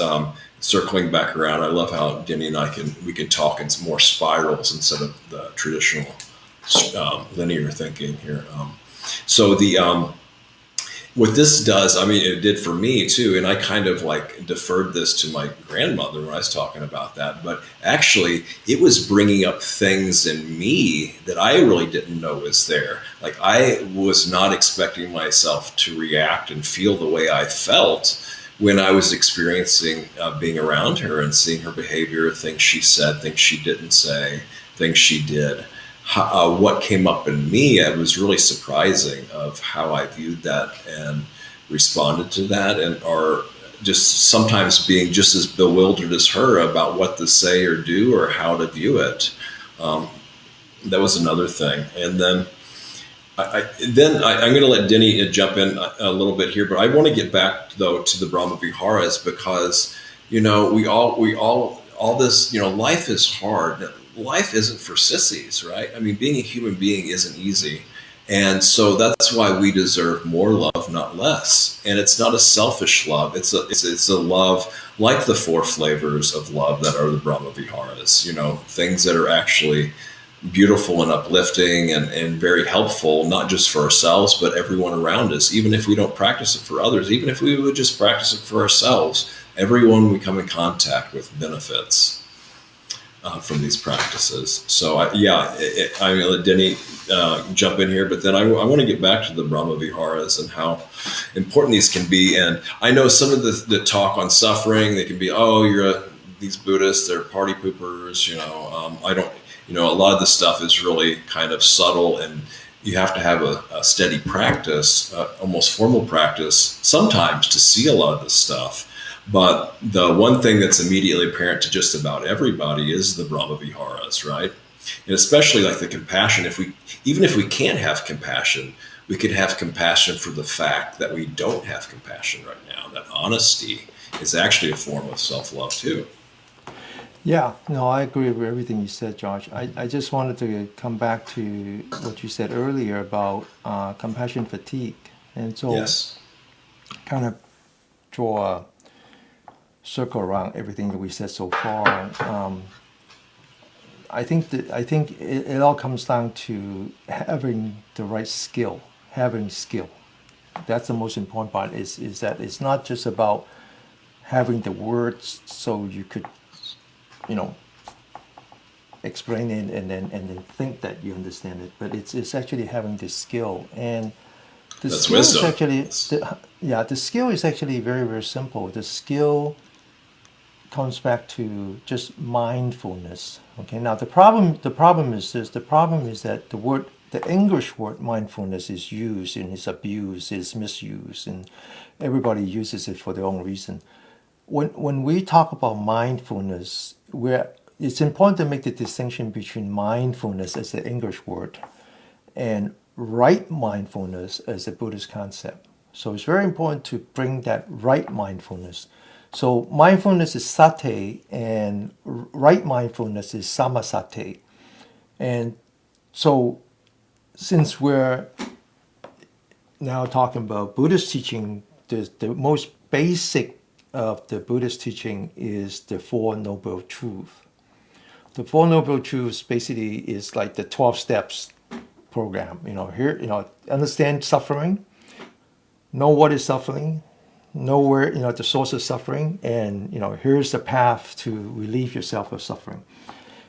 Speaker 2: circling back around, I love how Denny and we can talk in some more spirals instead of the traditional linear thinking here. So what this does, I mean, it did for me too, and I kind of like deferred this to my grandmother when I was talking about that, but actually it was bringing up things in me that I really didn't know was there. Like, I was not expecting myself to react and feel the way I felt when I was experiencing being around her and seeing her behavior, things she said, things she didn't say, things she did. What came up in me, it was really surprising of how I viewed that and responded to that, and or just sometimes being just as bewildered as her about what to say or do or how to view it. That was another thing. And then I'm going to let Denny jump in a little bit here, but I want to get back though to the Brahmaviharas, because we all this, life is hard. Life isn't for sissies, right? I mean, being a human being isn't easy. And so that's why we deserve more love, not less. And it's not a selfish love. It's a love like the four flavors of love that are the Brahmaviharas, things that are actually beautiful and uplifting and very helpful, not just for ourselves, but everyone around us. Even if we don't practice it for others, even if we would just practice it for ourselves, everyone we come in contact with benefits from these practices. So I'm going to let Denny jump in here, but then I want to get back to the Brahmaviharas and how important these can be. And I know some of the talk on suffering, they can be, these Buddhists, they're party poopers, I don't, a lot of the stuff is really kind of subtle, and you have to have a steady practice, almost formal practice sometimes to see a lot of this stuff. But the one thing that's immediately apparent to just about everybody is the Brahmaviharas, right? And especially like the compassion. Even if we can't have compassion, we could have compassion for the fact that we don't have compassion right now. That honesty is actually a form of self-love too.
Speaker 1: Yeah, no, I agree with everything you said, Josh. I just wanted to come back to what you said earlier about compassion fatigue. And so
Speaker 2: yes.
Speaker 1: Kind of draw a circle around everything that we said so far. I think it all comes down to having the right skill, having skill. That's the most important part. Is that it's not just about having the words so you could, explain it and then think that you understand it, but it's actually having the skill. And the
Speaker 2: That's
Speaker 1: skill
Speaker 2: wisdom.
Speaker 1: is actually the skill is actually very, very simple. The skill comes back to just mindfulness. Okay, now the problem is this. The problem is that the English word mindfulness is used and is abused, is misused, and everybody uses it for their own reason. When we talk about mindfulness, it's important to make the distinction between mindfulness as the English word and right mindfulness as a Buddhist concept. So it's very important to bring that right mindfulness. So mindfulness is sati, and right mindfulness is samasati. And so since we're now talking about Buddhist teaching, the most basic of the Buddhist teaching is the Four Noble Truths. The Four Noble Truths basically is like the 12 steps program. Understand suffering, know what is suffering, know where, the source of suffering, and, here's the path to relieve yourself of suffering.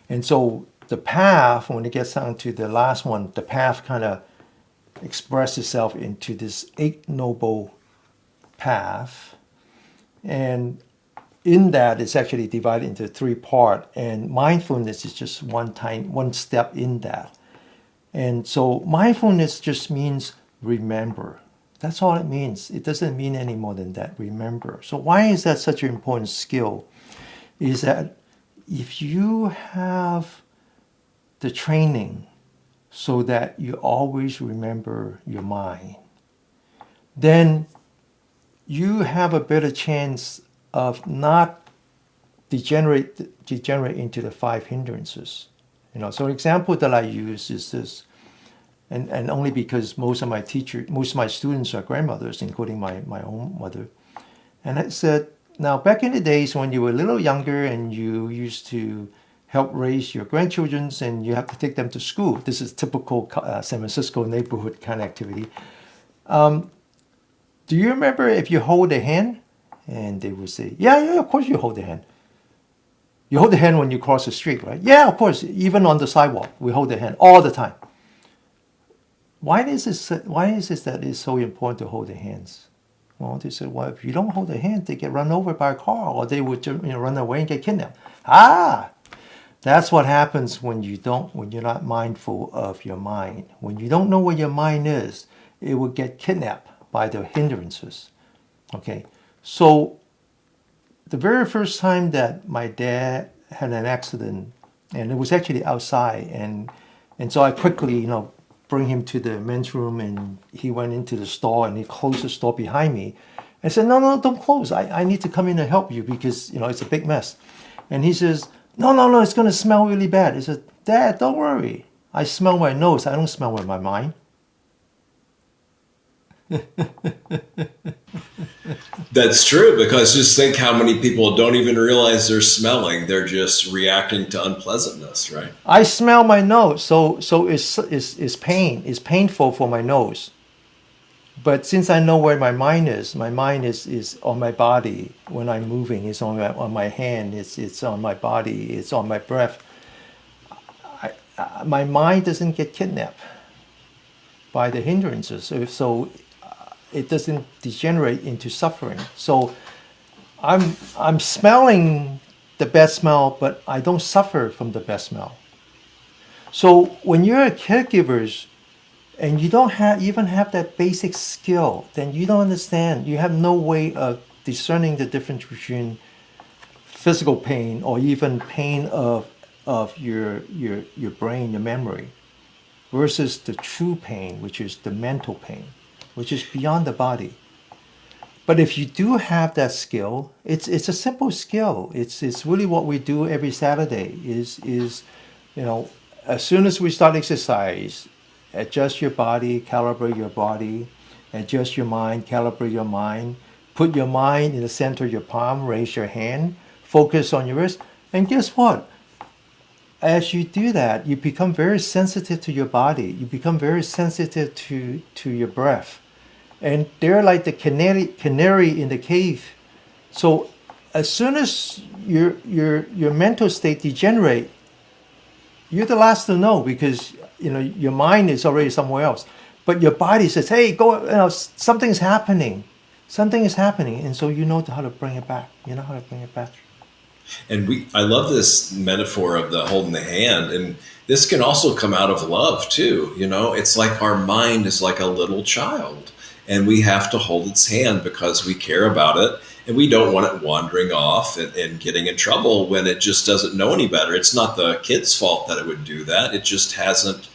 Speaker 1: And so the path, when it gets down to the last one, the path kind of expresses itself into this Eight Noble Path. And in that, it's actually divided into three parts, and mindfulness is just one step in that. And so mindfulness just means remember. That's all it means. It doesn't mean any more than that, remember. So why is that such an important skill? Is that if you have the training so that you always remember your mind, then you have a better chance of not degenerate into the 5 hindrances. So an example that I use is this, and only because most of my students are grandmothers, including my own mother. And I said, now back in the days when you were a little younger and you used to help raise your grandchildren and you have to take them to school. This is typical San Francisco neighborhood kind of activity. Do you remember if you hold a hand? And they would say, yeah, of course you hold the hand. You hold the hand when you cross the street, right? Yeah, of course. Even on the sidewalk, we hold the hand all the time. Why is it that it's so important to hold the hands? Well, they said, well, if you don't hold the hand, they get run over by a car, or they would run away and get kidnapped. That's what happens when you're not mindful of your mind. When you don't know where your mind is, it will get kidnapped by the hindrances. Okay, so the very first time that my dad had an accident, and it was actually outside, and so I quickly, bring him to the men's room, and he went into the store and he closed the store behind me. I said, no, don't close. I need to come in and help you because, it's a big mess. And he says, no, it's going to smell really bad. He says, Dad, don't worry. I smell my nose. I don't smell with my mind.
Speaker 2: That's true, because just think how many people don't even realize they're smelling. They're just reacting to unpleasantness, right?
Speaker 1: I smell my nose, so it's pain. It's painful for my nose. But since I know where my mind is on my body. When I'm moving, it's on my hand. It's on my body. It's on my breath. My mind doesn't get kidnapped by the hindrances. So it doesn't degenerate into suffering. So I'm smelling the bad smell, but I don't suffer from the bad smell. So when you're a caregiver and you don't even have that basic skill, then you don't understand. You have no way of discerning the difference between physical pain or even pain of your brain, your memory, versus the true pain, which is the mental pain, which is beyond the body. But if you do have that skill, it's a simple skill. It's really what we do every Saturday is as soon as we start exercise, adjust your body, calibrate your body, adjust your mind, calibrate your mind, put your mind in the center of your palm, raise your hand, focus on your wrist, and guess what? As you do that, you become very sensitive to your body. You become very sensitive to your breath. And they're like the canary in the cave. So as soon as your mental state degenerate, you're the last to know because your mind is already somewhere else. But your body says, hey, go, something's happening. Something is happening. And so you know how to bring it back. You know how to bring it back.
Speaker 2: And I love this metaphor of the holding the hand. And this can also come out of love too. It's like our mind is like a little child. And we have to hold its hand because we care about it. And we don't want it wandering off and getting in trouble when it just doesn't know any better. It's not the kid's fault that it would do that. It just hasn't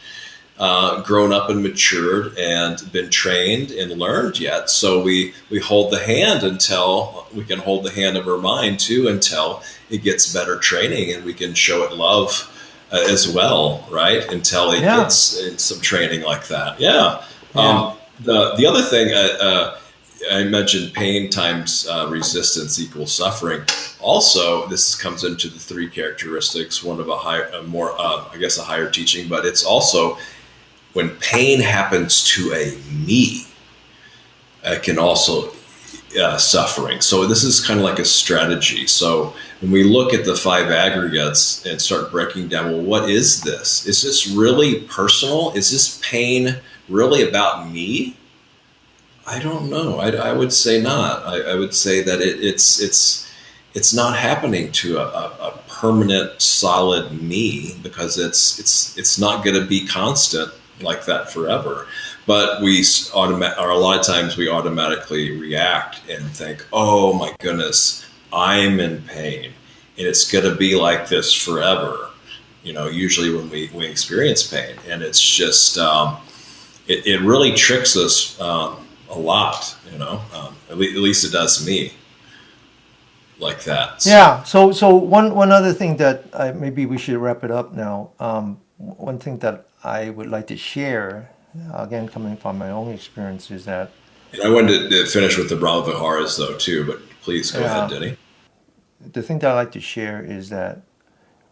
Speaker 2: grown up and matured and been trained and learned yet. So we hold the hand until we can hold the hand of our mind too, until it gets better training and we can show it love as well, right? Until it gets in some training like that. Yeah. The other thing I mentioned, pain times resistance equals suffering. Also, this comes into the 3 characteristics. One of a higher teaching, but it's also when pain happens to a me, it can also suffering. So this is kind of like a strategy. So when we look at the 5 aggregates and start breaking down, well, what is this? Is this really personal? Is this pain really about me? I don't know. I would say not. I would say that it's not happening to a permanent, solid me because it's not going to be constant like that forever. But a lot of times we automatically react and think, "Oh my goodness, I'm in pain, and it's going to be like this forever." Usually when we experience pain, and it's just it really tricks us a lot, at least it does me like that. So.
Speaker 1: Yeah. So one other thing that maybe we should wrap it up now. One thing that I would like to share, again, coming from my own experience, is that.
Speaker 2: And I wanted to finish with the Brahmaviharas though too, but please go ahead, Denny.
Speaker 1: The thing that I like to share is that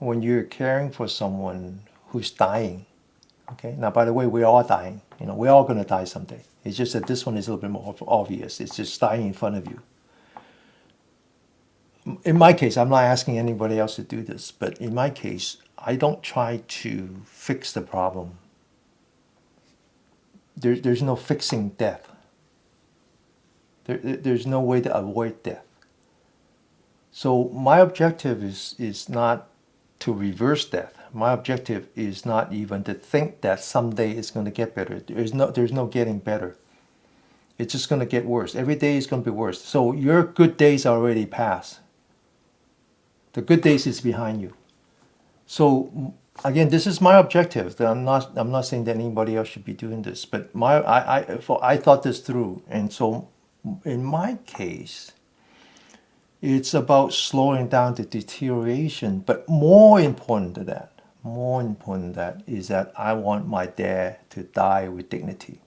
Speaker 1: when you're caring for someone who's dying, okay. Now, by the way, we're all dying. We're all going to die someday. It's just that this one is a little bit more obvious. It's just dying in front of you. In my case, I'm not asking anybody else to do this, but in my case, I don't try to fix the problem. There's no fixing death. There's no way to avoid death. So my objective is not to reverse death. My objective is not even to think that someday it's going to get better. There's no getting better. It's just going to get worse. Every day is going to be worse. So your good days are already past. The good days is behind you. So again, this is my objective. I'm not saying that anybody else should be doing this, but I thought this through, and so in my case, it's about slowing down the deterioration. But more important than that is that I want my dad to die with dignity.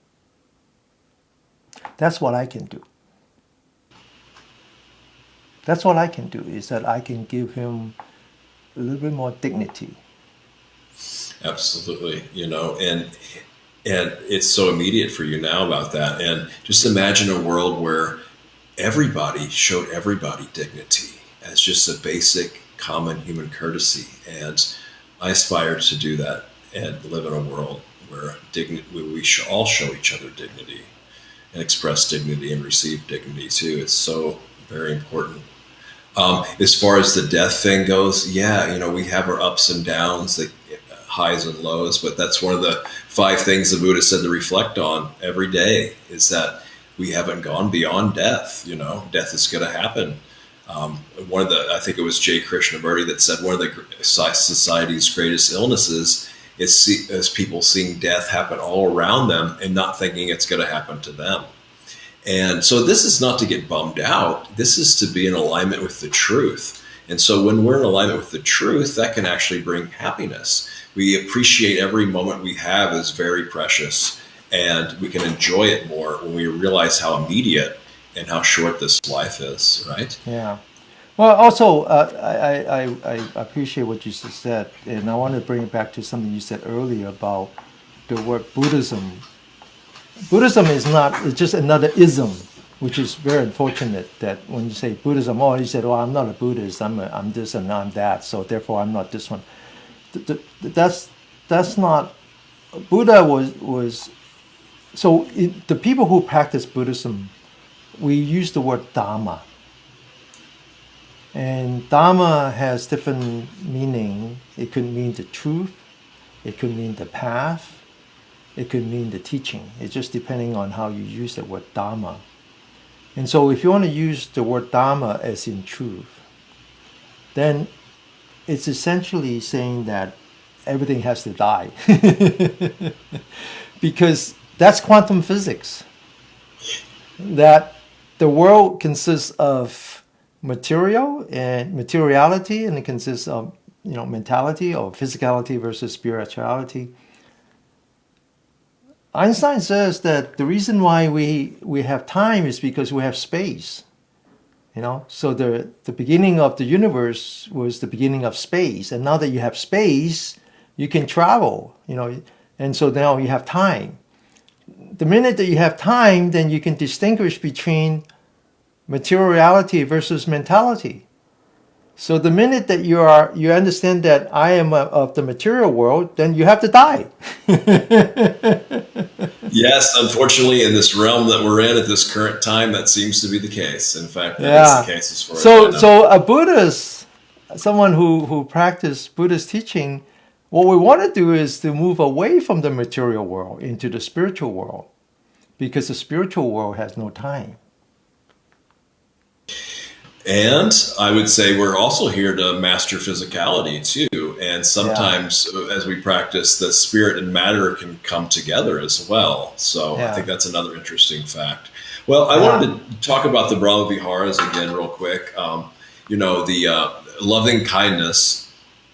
Speaker 1: That's what I can do. That's what I can do, is that I can give him a little bit more dignity.
Speaker 2: Absolutely, and it's so immediate for you now about that. And just imagine a world where everybody showed everybody dignity as just a basic common human courtesy. And I aspire to do that and live in a world where we all show each other dignity and express dignity and receive dignity too. It's so very important. As far as the death thing goes, yeah, we have our ups and downs, the highs and lows, but that's one of the 5 things the Buddha said to reflect on every day, is that we haven't gone beyond death. Death is going to happen. I think it was J. Krishnamurti that said one of the society's greatest illnesses is people seeing death happen all around them and not thinking it's going to happen to them. And so this is not to get bummed out. This is to be in alignment with the truth. And so when we're in alignment with the truth, that can actually bring happiness. We appreciate every moment we have as very precious, and we can enjoy it more when we realize how immediate and how short this life is, right?
Speaker 1: Yeah. Well, also, I appreciate what you just said, and I want to bring it back to something you said earlier about the word Buddhism. Buddhism is not, it's just another ism, which is very unfortunate that when you say Buddhism, you said, I'm not a Buddhist, I'm this and I'm that, so therefore I'm not this one. That's not, Buddha was so the people who practice Buddhism, we use the word Dhamma. And Dhamma has different meaning. It could mean the truth, it could mean the path, it could mean the teaching. It's just depending on how you use the word Dhamma. And so if you want to use the word Dhamma as in truth, then it's essentially saying that everything has to die. Because that's quantum physics. That the world consists of material and materiality, and it consists of mentality or physicality versus spirituality. Einstein says that the reason why we have time is because we have space. So the beginning of the universe was the beginning of space, and now that you have space, you can travel. And so now you have time. The minute that you have time, then you can distinguish between materiality versus mentality. So the minute that you understand that I am of the material world, then you have to die.
Speaker 2: Yes, unfortunately, in this realm that we're in at this current time, that seems to be the case. In fact, that is the case as far as I know.
Speaker 1: So a Buddhist, someone who practices Buddhist teaching, what we want to do is to move away from the material world into the spiritual world, because the spiritual world has no time.
Speaker 2: And I would say we're also here to master physicality too. And sometimes as we practice, the spirit and matter can come together as well. So I think that's another interesting fact. Well, I wanted to talk about the Brahmaviharas again real quick. The loving kindness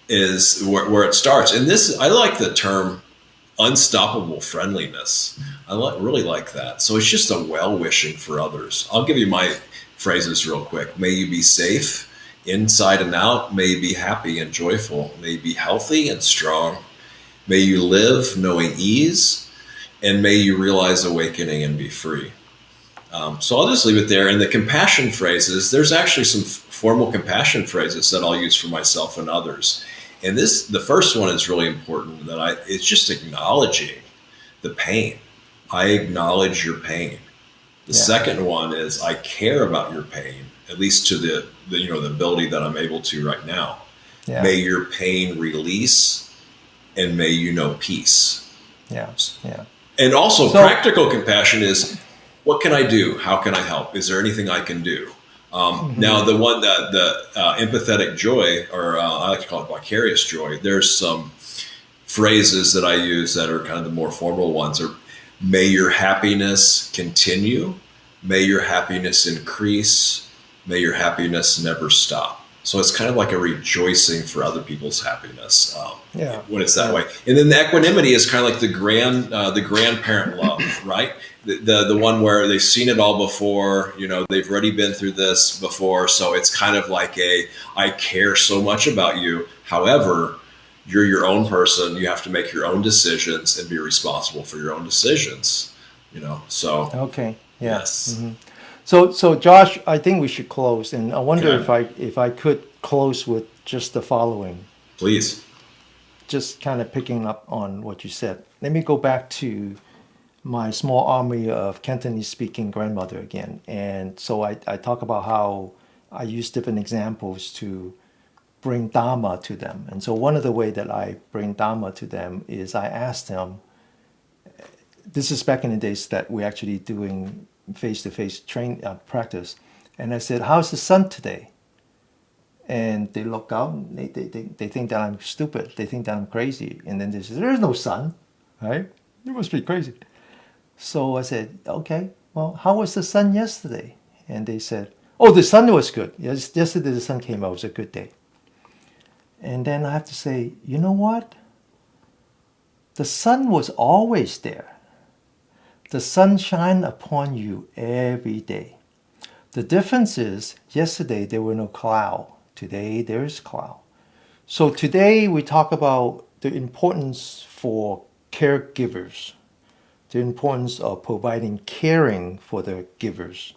Speaker 2: is where it starts. And this, I like the term unstoppable friendliness. Really like that. So it's just a well-wishing for others. I'll give you my phrases real quick. May you be safe inside and out. May you be happy and joyful. May you be healthy and strong. May you live knowing ease. And may you realize awakening and be free. So I'll just leave it there. And the compassion phrases, there's actually some formal compassion phrases that I'll use for myself and others. And the first one is really important, it's just acknowledging the pain. I acknowledge your pain. The second one is I care about your pain, at least to the ability that I'm able to right now. Yeah. May your pain release and may you know peace. Yeah. Yeah. And also practical compassion is, what can I do? How can I help? Is there anything I can do? Now, the one that the empathetic joy, or I like to call it vicarious joy, there's some phrases that I use that are kind of the more formal ones. Or, may your happiness continue. May your happiness increase. May your happiness never stop. So it's kind of like a rejoicing for other people's happiness when it's that way. And then the equanimity is kind of like the grandparent love, right? The one where they've seen it all before, they've already been through this before. So it's kind of like I care so much about you. However, you're your own person. You have to make your own decisions and be responsible for your own decisions, so.
Speaker 1: Okay. Yeah.
Speaker 2: Yes.
Speaker 1: Mm-hmm. So Josh, I think we should close, and I wonder if I could close with just the following.
Speaker 2: Please.
Speaker 1: Just kind of picking up on what you said. Let me go back to my small army of Cantonese-speaking grandmother again. And so I talk about how I use different examples to bring Dhamma to them. And so one of the ways that I bring Dhamma to them is I ask them, this is back in the days that we're actually doing face-to-face practice. And I said, how's the sun today? And they look out and they think that I'm stupid. They think that I'm crazy. And then they say, there's no sun, right? You must be crazy. So I said, okay, well, how was the sun yesterday? And they said, oh, the sun was good. Yes, yesterday the sun came out. It was a good day. And then I have to say, you know what? The sun was always there. The sun shines upon you every day. The difference is, yesterday there were no cloud. Today there's cloud. So today we talk about the importance for caregivers, the importance of providing caring for the givers.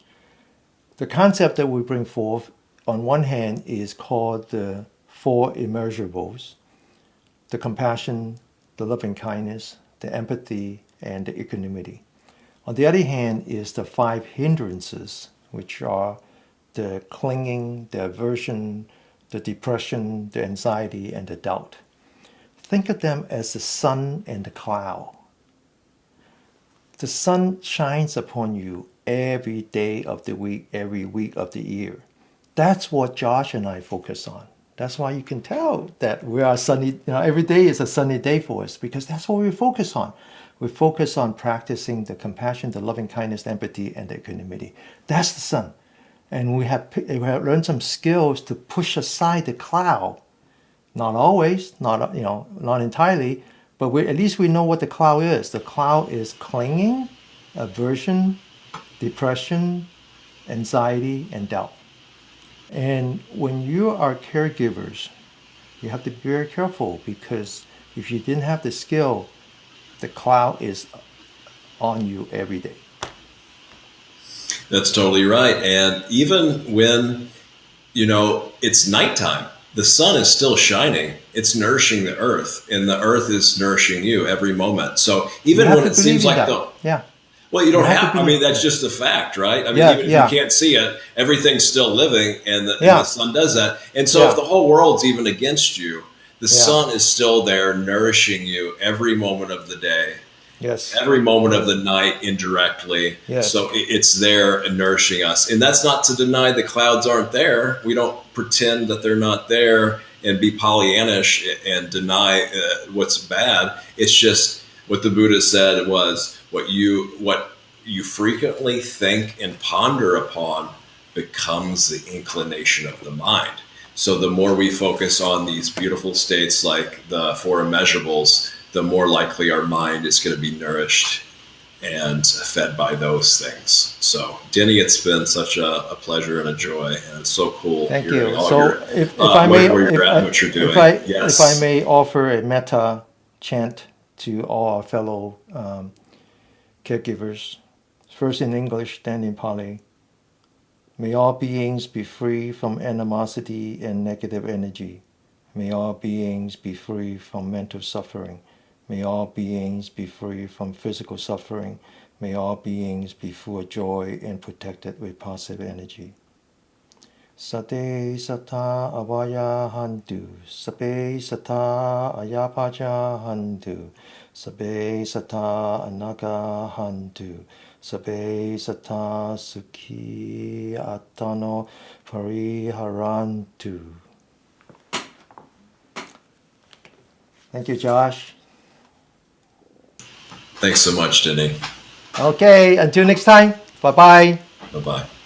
Speaker 1: The concept that we bring forth, on one hand, is called the 4 Immeasurables: the compassion, the loving kindness, the empathy, and the equanimity. On the other hand is the 5 hindrances, which are the clinging, the aversion, the depression, the anxiety, and the doubt. Think of them as the sun and the cloud. The sun shines upon you every day of the week, every week of the year. That's what Josh and I focus on. That's why you can tell that we are sunny. Every day is a sunny day for us, because that's what we focus on. We focus on practicing the compassion, the loving kindness, the empathy, and the equanimity. That's the sun. And we have learned some skills to push aside the cloud. Not always, not entirely, but at least we know what the cloud is. The cloud is clinging, aversion, depression, anxiety, and doubt. And when you are caregivers, you have to be very careful, because if you didn't have the skill, the cloud is on you every day.
Speaker 2: That's totally right. And even when, it's nighttime, the sun is still shining. It's nourishing the earth, and the earth is nourishing you every moment. So even when it seems like well, you don't have, that's just the fact, right? Even if you can't see it, everything's still living, and the sun does that. And so if the whole world's even against you, the sun is still there nourishing you every moment of the day.
Speaker 1: Yes.
Speaker 2: Every moment of the night indirectly. Yes. So it's there and nourishing us. And that's not to deny the clouds aren't there. We don't pretend that they're not there and be Pollyannish and deny what's bad. It's just what the Buddha said was what you frequently think and ponder upon becomes the inclination of the mind. So the more we focus on these beautiful states like the four immeasurables, the more likely our mind is going to be nourished and fed by those things. So, Denny, it's been such a pleasure and a joy, and it's so cool
Speaker 1: Thank
Speaker 2: hearing
Speaker 1: you.
Speaker 2: all
Speaker 1: So,
Speaker 2: your,
Speaker 1: if I may,
Speaker 2: where you're at and what you're doing.
Speaker 1: if I may offer a metta chant to all our fellow caregivers, first in English, then in Pali. May all beings be free from animosity and negative energy. May all beings be free from mental suffering. May all beings be free from physical suffering. May all beings be full of joy and protected with positive energy. Sate sata avaya hantu, sabe sata ayapaja hantu, sabe sata anaga hantu, sabe sata sukhi atano pariharantu. Thank you, Josh.
Speaker 2: Thanks so much, Denny.
Speaker 1: Okay, until next time. Bye-bye.
Speaker 2: Bye-bye.